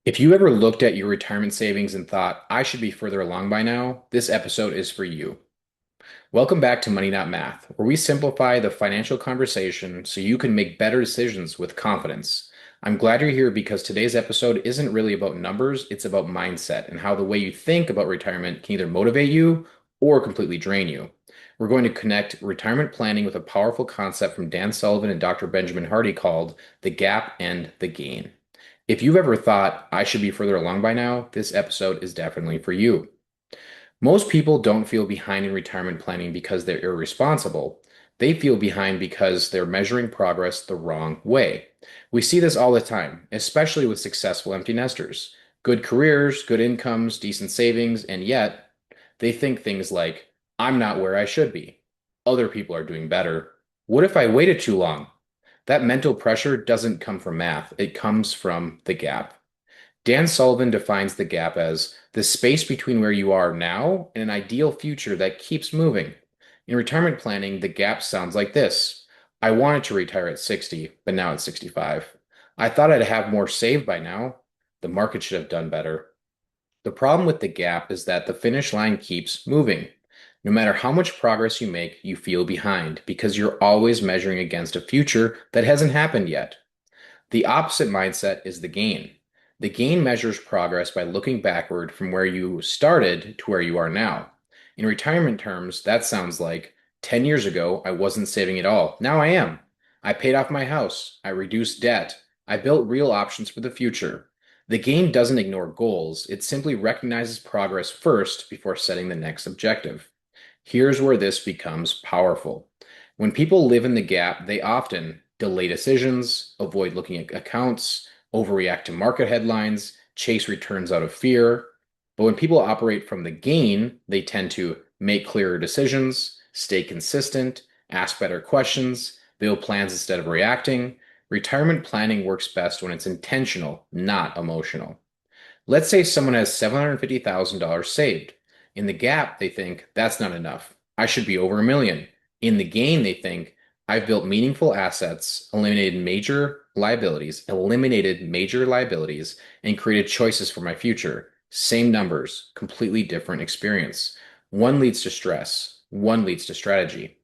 If you ever looked at your retirement savings and thought, I should be further along by now, this episode is for you. Welcome back to Money Not Math, where we simplify the financial conversation so you can make better decisions with confidence. I'm glad you're here because today's episode isn't really about numbers, it's about mindset and how the way you think about retirement can either motivate you or completely drain you. We're going to connect retirement planning with a powerful concept from Dan Sullivan and Dr. Benjamin Hardy called the gap and the gain. If you've ever thought, I should be further along by now, this episode is definitely for you. Most people don't feel behind in retirement planning because they're irresponsible. They feel behind because they're measuring progress the wrong way. We see this all the time, especially with successful empty nesters. Good careers, good incomes, decent savings, and yet they think things like, I'm not where I should be. Other people are doing better. What if I waited too long? That mental pressure doesn't come from math, it comes from the gap. Dan Sullivan defines the gap as the space between where you are now and an ideal future that keeps moving. In retirement planning, the gap sounds like this. I wanted to retire at 60, but now it's 65. I thought I'd have more saved by now. The market should have done better. The problem with the gap is that the finish line keeps moving. No matter how much progress you make, you feel behind because you're always measuring against a future that hasn't happened yet. The opposite mindset is the gain. The gain measures progress by looking backward from where you started to where you are now. In retirement terms, that sounds like 10 years ago, I wasn't saving at all. Now I am. I paid off my house. I reduced debt. I built real options for the future. The gain doesn't ignore goals, it simply recognizes progress first before setting the next objective. Here's where this becomes powerful. When people live in the gap, they often delay decisions, avoid looking at accounts, overreact to market headlines, chase returns out of fear. But when people operate from the gain, they tend to make clearer decisions, stay consistent, ask better questions, build plans instead of reacting. Retirement planning works best when it's intentional, not emotional. Let's say someone has $750,000 saved. In the gap, they think that's not enough. I should be over a million. In the gain, they think I've built meaningful assets, eliminated major liabilities, and created choices for my future. Same numbers, completely different experience. One leads to stress, one leads to strategy.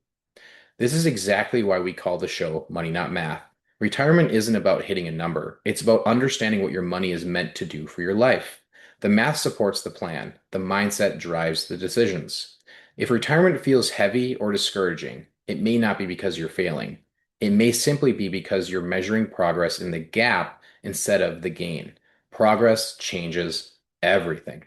This is exactly why we call the show Money Not Math. Retirement isn't about hitting a number, it's about understanding what your money is meant to do for your life. The math supports the plan, the mindset drives the decisions. If retirement feels heavy or discouraging, it may not be because you're failing. It may simply be because you're measuring progress in the gap instead of the gain. Progress changes everything.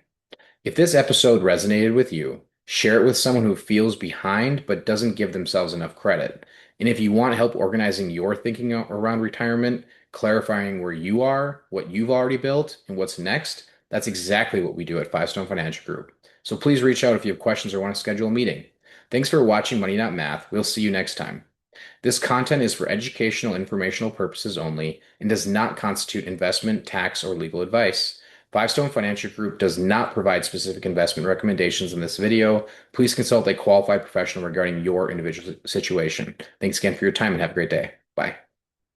If this episode resonated with you, share it with someone who feels behind but doesn't give themselves enough credit. And if you want help organizing your thinking around retirement, clarifying where you are, what you've already built, and what's next, that's exactly what we do at Five Stone Financial Group. So please reach out if you have questions or want to schedule a meeting. Thanks for watching Money Not Math. We'll see you next time. This content is for educational, informational purposes only and does not constitute investment, tax, or legal advice. Five Stone Financial Group does not provide specific investment recommendations in this video. Please consult a qualified professional regarding your individual situation. Thanks again for your time and have a great day. Bye.